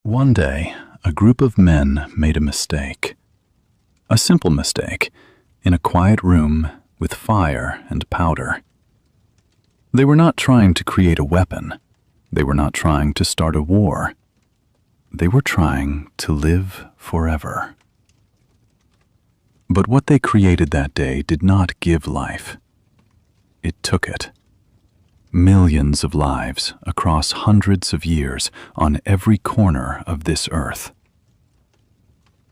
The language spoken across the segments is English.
One day, a group of men made a mistake. A simple mistake, in a quiet room with fire and powder. They were not trying to create a weapon. They were not trying to start a war. They were trying to live forever. But what they created that day did not give life. It took it. Millions of lives across hundreds of years on every corner of this earth.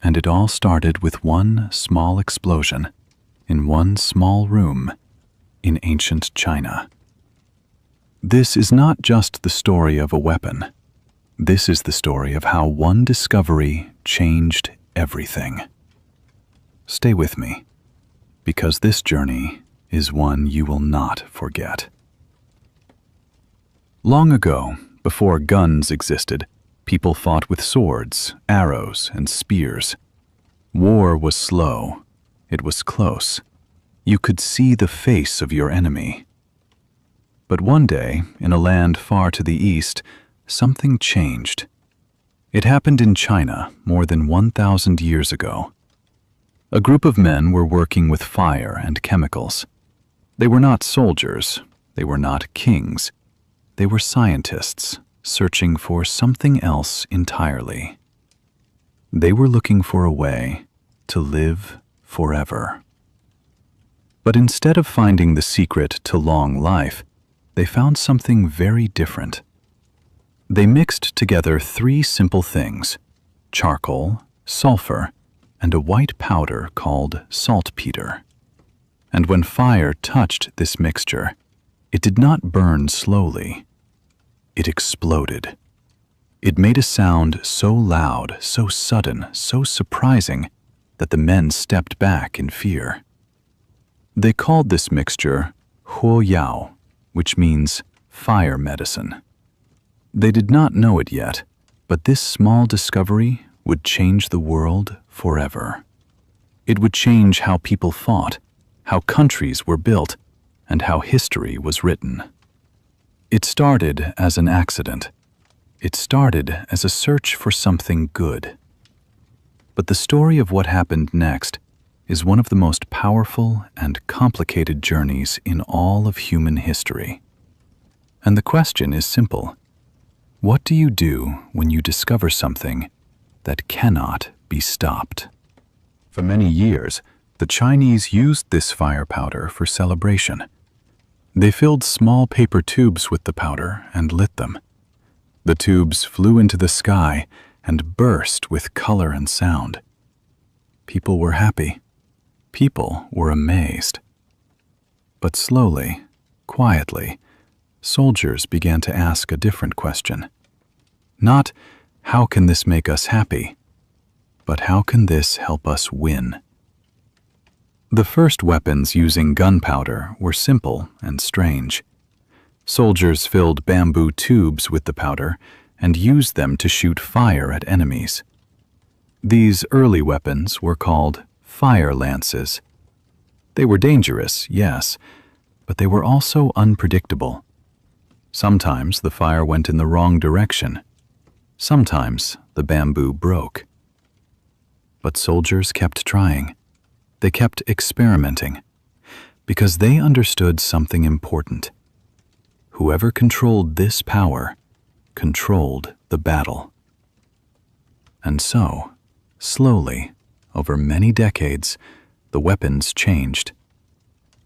And it all started with one small explosion in one small room in ancient China. This is not just the story of a weapon. This is the story of how one discovery changed everything. Stay with me, because this journey is one you will not forget. Long ago, before guns existed, people fought with swords, arrows, and spears. War was slow. It was close. You could see the face of your enemy. But one day, in a land far to the east, something changed. It happened in China more than 1,000 years ago. A group of men were working with fire and chemicals. They were not soldiers. They were not kings. They were scientists searching for something else entirely. They were looking for a way to live forever. But instead of finding the secret to long life, they found something very different. They mixed together 3 simple things: charcoal, sulfur, and a white powder called saltpeter. And when fire touched this mixture, it did not burn slowly. It exploded. It made a sound so loud, so sudden, so surprising that the men stepped back in fear. They called this mixture huo yao, which means fire medicine. They did not know it yet, but this small discovery would change the world forever. It would change how people fought, how countries were built, and how history was written. It started as an accident. It started as a search for something good. But the story of what happened next is one of the most powerful and complicated journeys in all of human history. And the question is simple. What do you do when you discover something that cannot be stopped? For many years, the Chinese used this fire powder for celebration. They filled small paper tubes with the powder and lit them. The tubes flew into the sky and burst with color and sound. People were happy. People were amazed. But slowly, quietly, soldiers began to ask a different question. Not, how can this make us happy? But how can this help us win? The first weapons using gunpowder were simple and strange. Soldiers filled bamboo tubes with the powder and used them to shoot fire at enemies. These early weapons were called fire lances. They were dangerous, yes, but they were also unpredictable. Sometimes the fire went in the wrong direction. Sometimes the bamboo broke. But soldiers kept trying. They kept experimenting, because they understood something important. Whoever controlled this power controlled the battle. And so, slowly, over many decades, the weapons changed.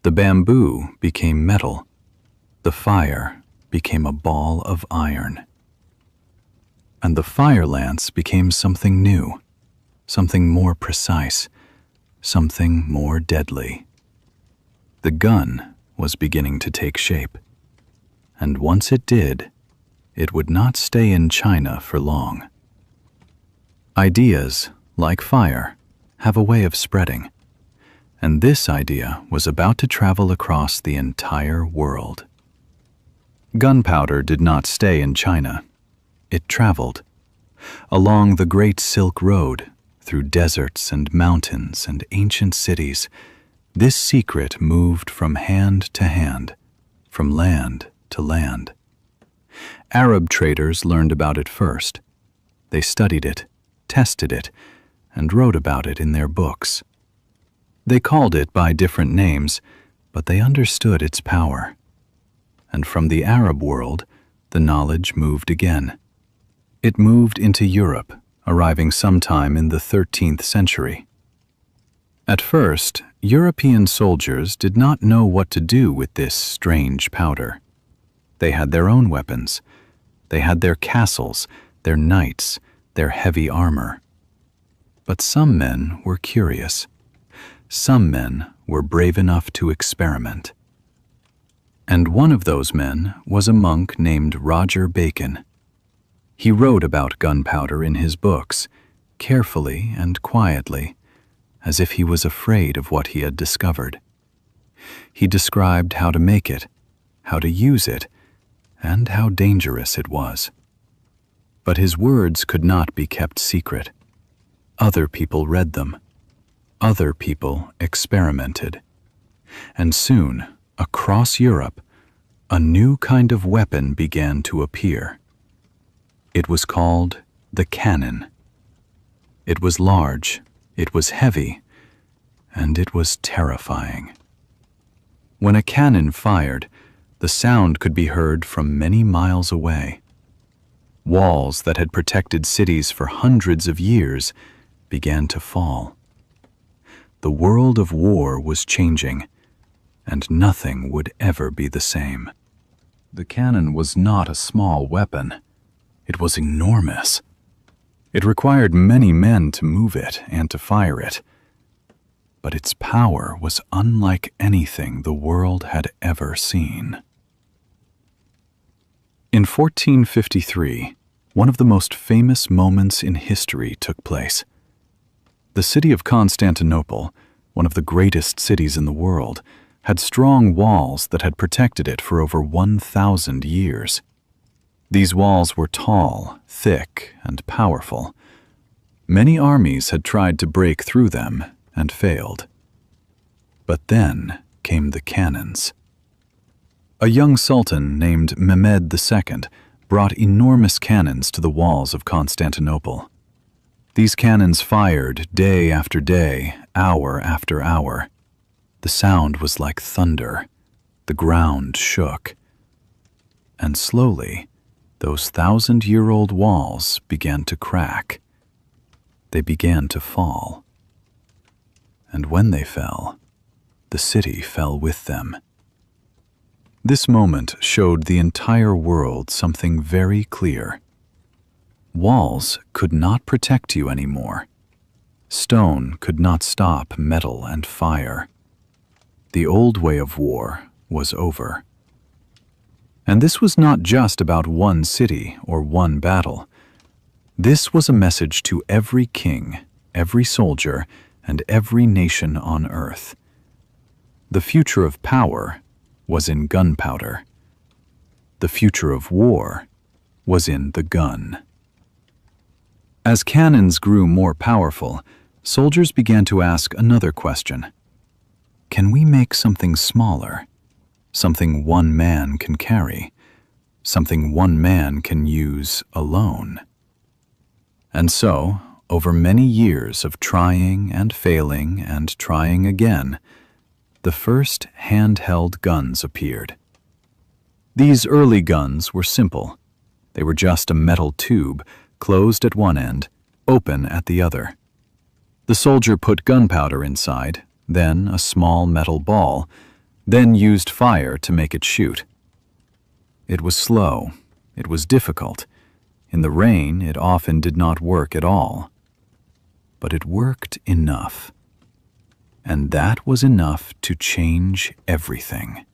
The bamboo became metal. The fire became a ball of iron. And the fire lance became something new, something more precise, something more deadly. The gun was beginning to take shape. And once it did, it would not stay in China for long. Ideas, like fire, have a way of spreading. And this idea was about to travel across the entire world. Gunpowder did not stay in China. It traveled along the Great Silk Road, through deserts and mountains and ancient cities. This secret moved from hand to hand, from land to land. Arab traders learned about it first. They studied it, tested it, and wrote about it in their books. They called it by different names, but they understood its power. And from the Arab world, the knowledge moved again. It moved into Europe, arriving sometime in the 13th century. At first, European soldiers did not know what to do with this strange powder. They had their own weapons. They had their castles, their knights, their heavy armor. But some men were curious. Some men were brave enough to experiment. And one of those men was a monk named Roger Bacon. He wrote about gunpowder in his books, carefully and quietly, as if he was afraid of what he had discovered. He described how to make it, how to use it, and how dangerous it was. But his words could not be kept secret. Other people read them. Other people experimented. And soon, across Europe, a new kind of weapon began to appear. It was called the cannon. It was large, it was heavy, and it was terrifying. When a cannon fired, the sound could be heard from many miles away. Walls that had protected cities for hundreds of years began to fall. The world of war was changing, and nothing would ever be the same. The cannon was not a small weapon. It was enormous. It required many men to move it and to fire it. But its power was unlike anything the world had ever seen. In 1453, one of the most famous moments in history took place. The city of Constantinople, one of the greatest cities in the world, had strong walls that had protected it for over 1,000 years. These walls were tall, thick, and powerful. Many armies had tried to break through them and failed. But then came the cannons. A young sultan named Mehmed II brought enormous cannons to the walls of Constantinople. These cannons fired day after day, hour after hour. The sound was like thunder. The ground shook. And slowly, those 1,000-year-old walls began to crack. They began to fall. And when they fell, the city fell with them. This moment showed the entire world something very clear. Walls could not protect you anymore. Stone could not stop metal and fire. The old way of war was over. And this was not just about one city or one battle. This was a message to every king, every soldier, and every nation on earth. The future of power was in gunpowder. The future of war was in the gun. As cannons grew more powerful, soldiers began to ask another question. Can we make something smaller? Something one man can carry? Something one man can use alone? And so, over many years of trying and failing and trying again, the first handheld guns appeared. These early guns were simple. They were just a metal tube, closed at one end, open at the other. The soldier put gunpowder inside, then a small metal ball, then used fire to make it shoot. It was slow. It was difficult. In the rain, it often did not work at all. But it worked enough. And that was enough to change everything.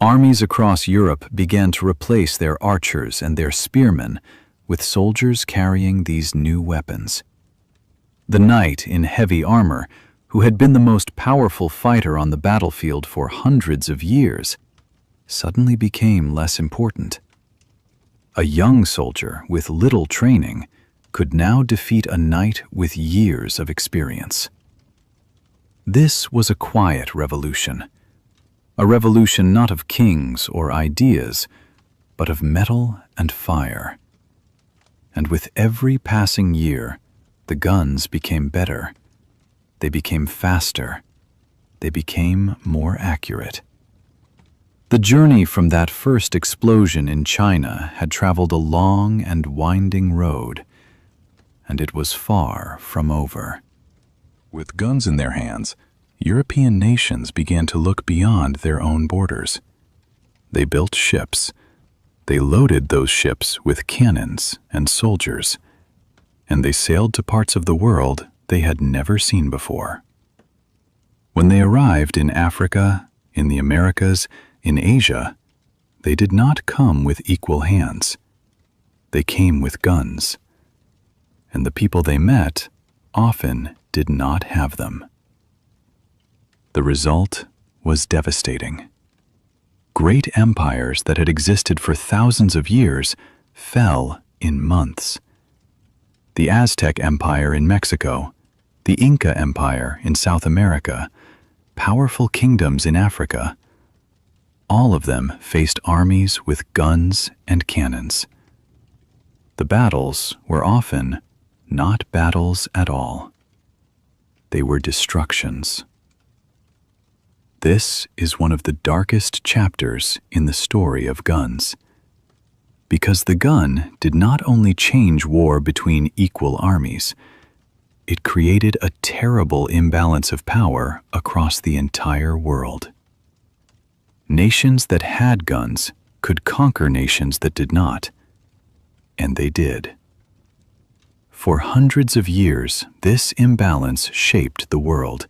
Armies across Europe began to replace their archers and their spearmen with soldiers carrying these new weapons. The knight in heavy armor, who had been the most powerful fighter on the battlefield for hundreds of years, suddenly became less important. A young soldier with little training could now defeat a knight with years of experience. This was a quiet revolution, a revolution not of kings or ideas, but of metal and fire. And with every passing year, the guns became better. They became faster. They became more accurate. The journey from that first explosion in China had traveled a long and winding road, and it was far from over. With guns in their hands, European nations began to look beyond their own borders. They built ships. They loaded those ships with cannons and soldiers, and they sailed to parts of the world they had never seen before. When they arrived in Africa, in the Americas, in Asia, they did not come with equal hands. They came with guns, and the people they met often did not have them. The result was devastating. Great empires that had existed for thousands of years fell in months. The Aztec Empire in Mexico, the Inca Empire in South America, powerful kingdoms in Africa, all of them faced armies with guns and cannons. The battles were often not battles at all. They were destructions. This is one of the darkest chapters in the story of guns, because the gun did not only change war between equal armies, it created a terrible imbalance of power across the entire world. Nations that had guns could conquer nations that did not, and they did. For hundreds of years, this imbalance shaped the world.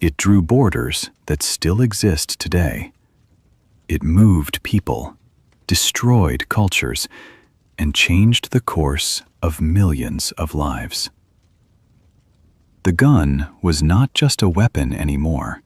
It drew borders that still exist today. It moved people, destroyed cultures, and changed the course of millions of lives. The gun was not just a weapon anymore.